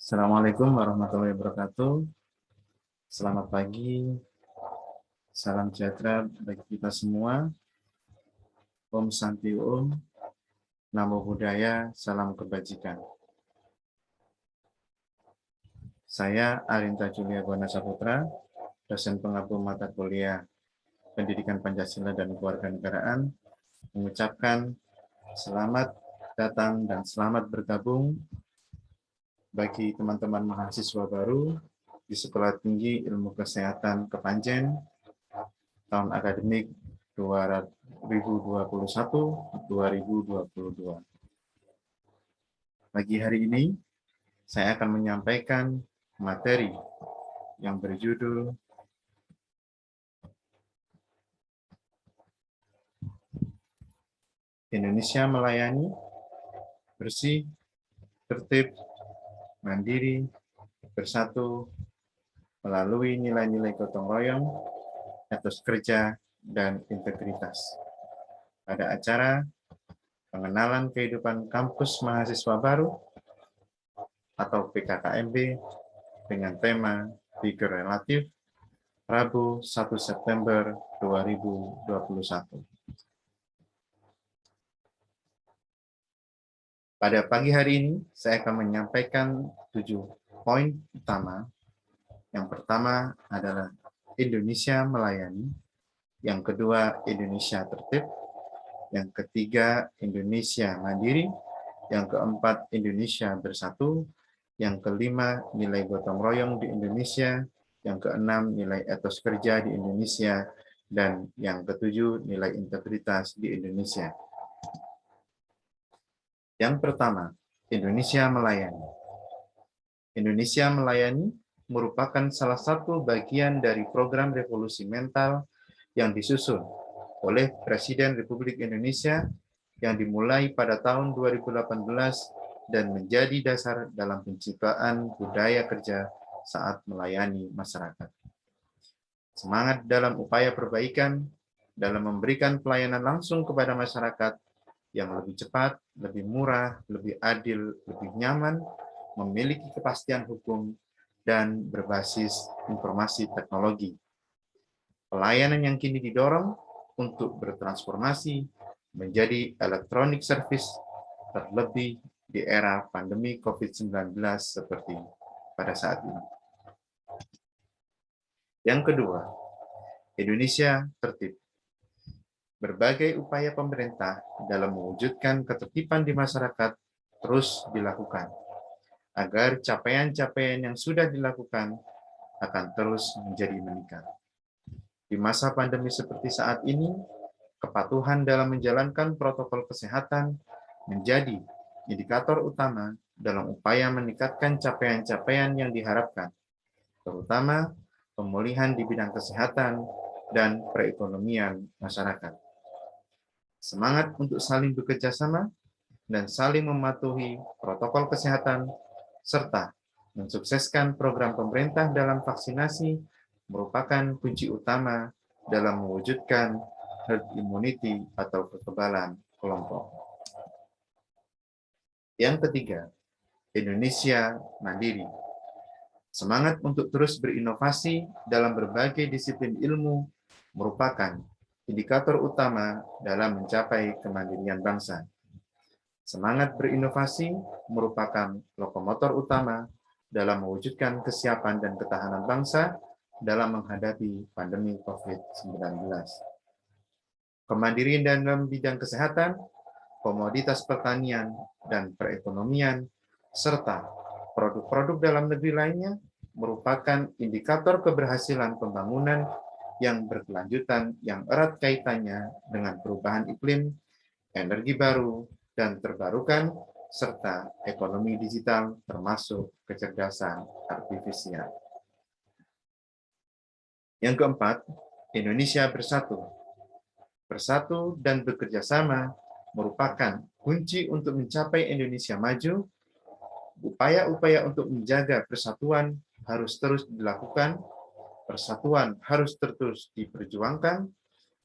Assalamualaikum warahmatullahi wabarakatuh. Selamat pagi, salam sejahtera bagi kita semua. Om Santi Om, Namo Buddhaya, salam kebajikan. Saya Arinta Julia Buana Saputra, dosen pengampu mata kuliah Pendidikan Pancasila dan Kewarganegaraan, mengucapkan selamat datang dan selamat bergabung bagi teman-teman mahasiswa baru di Sekolah Tinggi Ilmu Kesehatan Kepanjen tahun akademik 2021-2022. Pagi hari ini, saya akan menyampaikan materi yang berjudul Indonesia Melayani, Bersih, Tertib, Mandiri, Bersatu, melalui nilai-nilai gotong royong, etos kerja, dan integritas. Pada acara pengenalan kehidupan kampus mahasiswa baru atau PKKMB dengan tema Figur Relatif, Rabu 1 September 2021. Pada pagi hari ini, saya akan menyampaikan 7 poin utama. Yang pertama adalah Indonesia melayani, yang kedua Indonesia tertib, yang ketiga Indonesia mandiri, yang keempat Indonesia bersatu, yang kelima nilai gotong royong di Indonesia, yang keenam nilai etos kerja di Indonesia, dan yang ketujuh nilai integritas di Indonesia. Yang pertama, Indonesia melayani. Indonesia melayani merupakan salah satu bagian dari program revolusi mental yang disusun oleh Presiden Republik Indonesia yang dimulai pada tahun 2018 dan menjadi dasar dalam penciptaan budaya kerja saat melayani masyarakat. Semangat dalam upaya perbaikan, dalam memberikan pelayanan langsung kepada masyarakat yang lebih cepat, lebih murah, lebih adil, lebih nyaman, memiliki kepastian hukum, dan berbasis informasi teknologi. Pelayanan yang kini didorong untuk bertransformasi menjadi electronic service, terlebih di era pandemi COVID-19 seperti pada saat ini. Yang kedua, Indonesia tertib. Berbagai upaya pemerintah dalam mewujudkan ketertiban di masyarakat terus dilakukan, agar capaian-capaian yang sudah dilakukan akan terus menjadi meningkat. Di masa pandemi seperti saat ini, kepatuhan dalam menjalankan protokol kesehatan menjadi indikator utama dalam upaya meningkatkan capaian-capaian yang diharapkan, terutama pemulihan di bidang kesehatan dan perekonomian masyarakat. Semangat untuk saling bekerja sama dan saling mematuhi protokol kesehatan, serta mensukseskan program pemerintah dalam vaksinasi merupakan kunci utama dalam mewujudkan herd immunity atau kekebalan kelompok. Yang ketiga, Indonesia mandiri. Semangat untuk terus berinovasi dalam berbagai disiplin ilmu merupakan indikator utama dalam mencapai kemandirian bangsa. Semangat berinovasi merupakan lokomotor utama dalam mewujudkan kesiapan dan ketahanan bangsa dalam menghadapi pandemi COVID-19. Kemandirian dalam bidang kesehatan, komoditas pertanian, dan perekonomian, serta produk-produk dalam negeri lainnya merupakan indikator keberhasilan pembangunan yang berkelanjutan yang erat kaitannya dengan perubahan iklim, energi baru dan terbarukan, serta ekonomi digital termasuk kecerdasan artifisial. Yang keempat, Indonesia bersatu. Bersatu dan bekerja sama merupakan kunci untuk mencapai Indonesia maju. Upaya-upaya untuk menjaga persatuan harus terus dilakukan. Persatuan harus terus diperjuangkan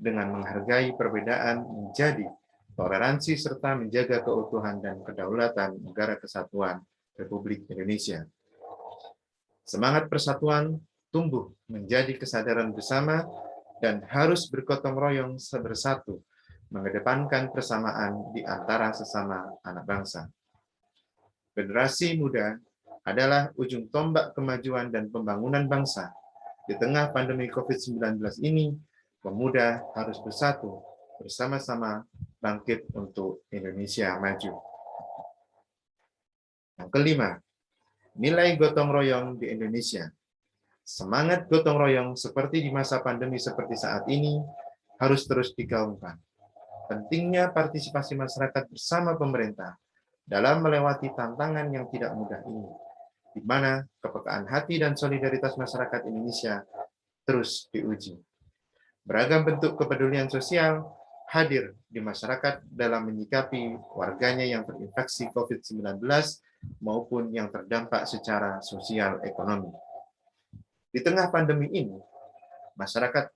dengan menghargai perbedaan menjadi toleransi serta menjaga keutuhan dan kedaulatan Negara Kesatuan Republik Indonesia. Semangat persatuan tumbuh menjadi kesadaran bersama dan harus bergotong royong bersatu, mengedepankan persamaan di antara sesama anak bangsa. Generasi muda adalah ujung tombak kemajuan dan pembangunan bangsa. Di tengah pandemi COVID-19 ini, pemuda harus bersatu, bersama-sama bangkit untuk Indonesia maju. Yang kelima, nilai gotong royong di Indonesia. Semangat gotong royong seperti di masa pandemi seperti saat ini harus terus digaungkan. Pentingnya partisipasi masyarakat bersama pemerintah dalam melewati tantangan yang tidak mudah ini, di mana kepekaan hati dan solidaritas masyarakat Indonesia terus diuji. Beragam bentuk kepedulian sosial hadir di masyarakat dalam menyikapi warganya yang terinfeksi COVID-19 maupun yang terdampak secara sosial ekonomi. Di tengah pandemi ini, masyarakat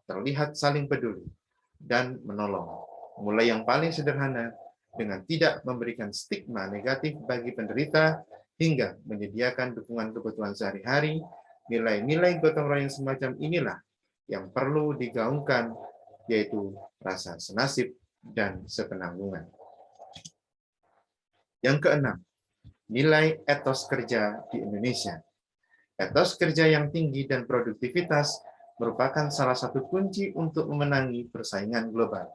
terlihat saling peduli dan menolong, mulai yang paling sederhana dengan tidak memberikan stigma negatif bagi penderita hingga menyediakan dukungan kebutuhan sehari-hari. Nilai-nilai gotong royong semacam inilah yang perlu digaungkan, yaitu rasa senasib dan sepenanggungan. Yang keenam, nilai etos kerja di Indonesia. Etos kerja yang tinggi dan produktivitas merupakan salah satu kunci untuk memenangi persaingan global.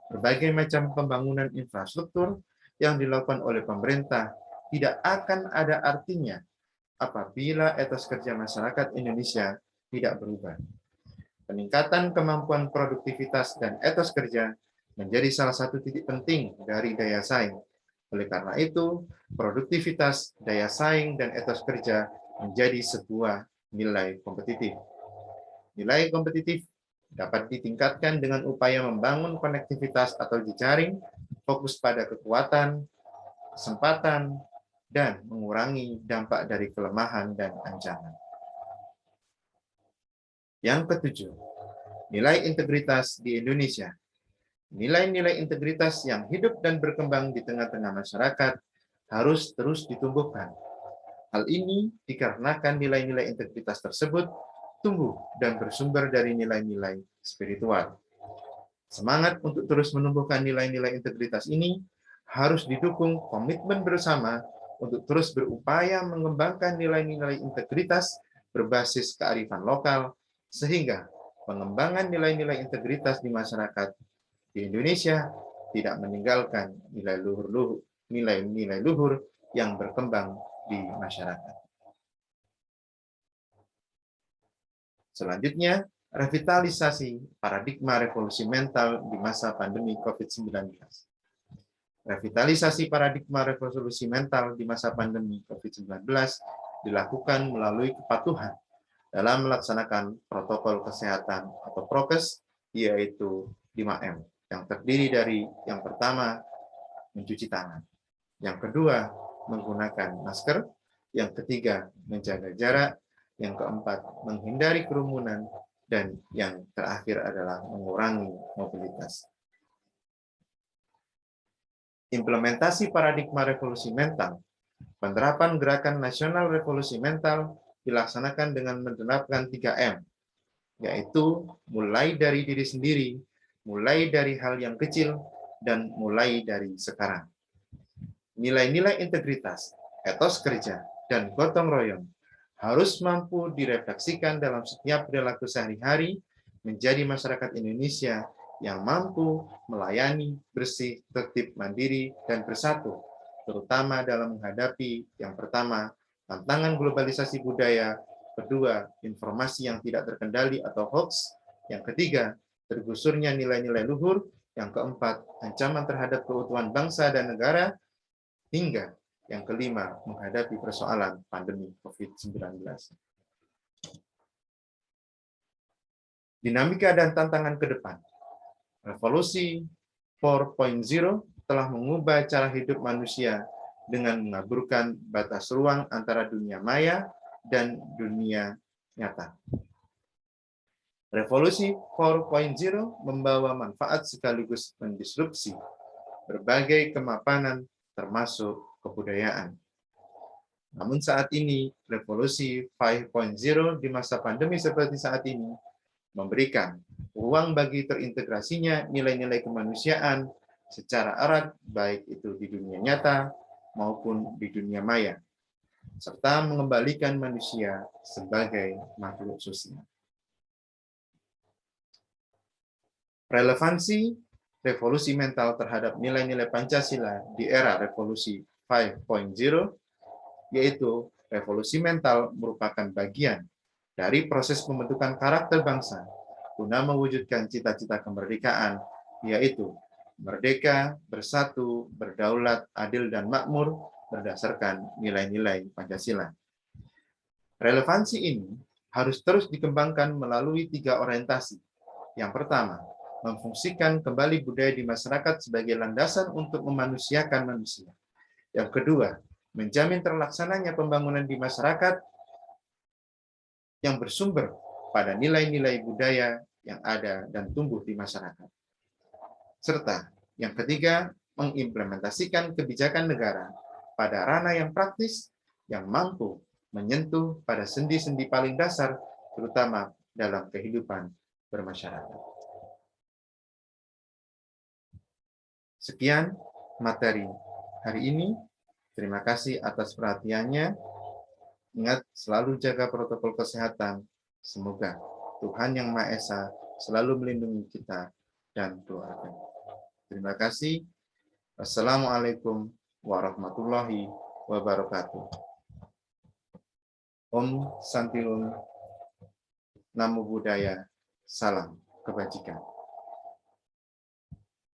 Berbagai macam pembangunan infrastruktur yang dilakukan oleh pemerintah tidak akan ada artinya apabila etos kerja masyarakat Indonesia tidak berubah. Peningkatan kemampuan produktivitas dan etos kerja menjadi salah satu titik penting dari daya saing. Oleh karena itu, produktivitas, daya saing, dan etos kerja menjadi sebuah nilai kompetitif. Nilai kompetitif dapat ditingkatkan dengan upaya membangun konektivitas atau jejaring, fokus pada kekuatan, kesempatan, dan mengurangi dampak dari kelemahan dan ancaman. Yang ketujuh, nilai integritas di Indonesia. Nilai-nilai integritas yang hidup dan berkembang di tengah-tengah masyarakat harus terus ditumbuhkan. Hal ini dikarenakan nilai-nilai integritas tersebut tumbuh dan bersumber dari nilai-nilai spiritual. Semangat untuk terus menumbuhkan nilai-nilai integritas ini harus didukung komitmen bersama untuk terus berupaya mengembangkan nilai-nilai integritas berbasis kearifan lokal, sehingga pengembangan nilai-nilai integritas di masyarakat di Indonesia tidak meninggalkan nilai-nilai luhur yang berkembang di masyarakat. Selanjutnya, revitalisasi paradigma revolusi mental di masa pandemi COVID-19. Revitalisasi paradigma revolusi mental di masa pandemi COVID-19 dilakukan melalui kepatuhan dalam melaksanakan protokol kesehatan atau prokes, yaitu 5M, yang terdiri dari yang pertama, mencuci tangan, yang kedua, menggunakan masker, yang ketiga, menjaga jarak, yang keempat, menghindari kerumunan, dan yang terakhir adalah mengurangi mobilitas. Implementasi paradigma revolusi mental, penerapan gerakan nasional revolusi mental dilaksanakan dengan menerapkan 3M, yaitu mulai dari diri sendiri, mulai dari hal yang kecil, dan mulai dari sekarang. Nilai-nilai integritas, etos kerja, dan gotong royong harus mampu direfleksikan dalam setiap perilaku sehari-hari menjadi masyarakat Indonesia yang mampu melayani, bersih, tertib, mandiri, dan bersatu, terutama dalam menghadapi yang pertama, tantangan globalisasi budaya, kedua, informasi yang tidak terkendali atau hoax, yang ketiga, tergusurnya nilai-nilai luhur, yang keempat, ancaman terhadap keutuhan bangsa dan negara, hingga yang kelima, menghadapi persoalan pandemi COVID-19. Dinamika dan tantangan ke depan. Revolusi 4.0 telah mengubah cara hidup manusia dengan mengaburkan batas ruang antara dunia maya dan dunia nyata. Revolusi 4.0 membawa manfaat sekaligus mendisrupsi berbagai kemapanan termasuk kebudayaan. Namun saat ini, revolusi 5.0 di masa pandemi seperti saat ini memberikan ruang bagi terintegrasinya nilai-nilai kemanusiaan secara erat, baik itu di dunia nyata maupun di dunia maya, serta mengembalikan manusia sebagai makhluk sosial. Relevansi revolusi mental terhadap nilai-nilai Pancasila di era revolusi 5.0, yaitu revolusi mental merupakan bagian dari proses pembentukan karakter bangsa guna mewujudkan cita-cita kemerdekaan, yaitu merdeka, bersatu, berdaulat, adil, dan makmur berdasarkan nilai-nilai Pancasila. Relevansi ini harus terus dikembangkan melalui 3 orientasi. Yang pertama, memfungsikan kembali budaya di masyarakat sebagai landasan untuk memanusiakan manusia. Yang kedua, menjamin terlaksananya pembangunan di masyarakat yang bersumber pada nilai-nilai budaya yang ada dan tumbuh di masyarakat. Serta yang ketiga, mengimplementasikan kebijakan negara pada ranah yang praktis yang mampu menyentuh pada sendi-sendi paling dasar, terutama dalam kehidupan bermasyarakat. Sekian materi hari ini. Terima kasih atas perhatiannya. Ingat, selalu jaga protokol kesehatan. Semoga Tuhan Yang Maha Esa selalu melindungi kita dan keluarga. Terima kasih. Wassalamualaikum warahmatullahi wabarakatuh. Om Santi Om, Namo Buddhaya, salam kebajikan.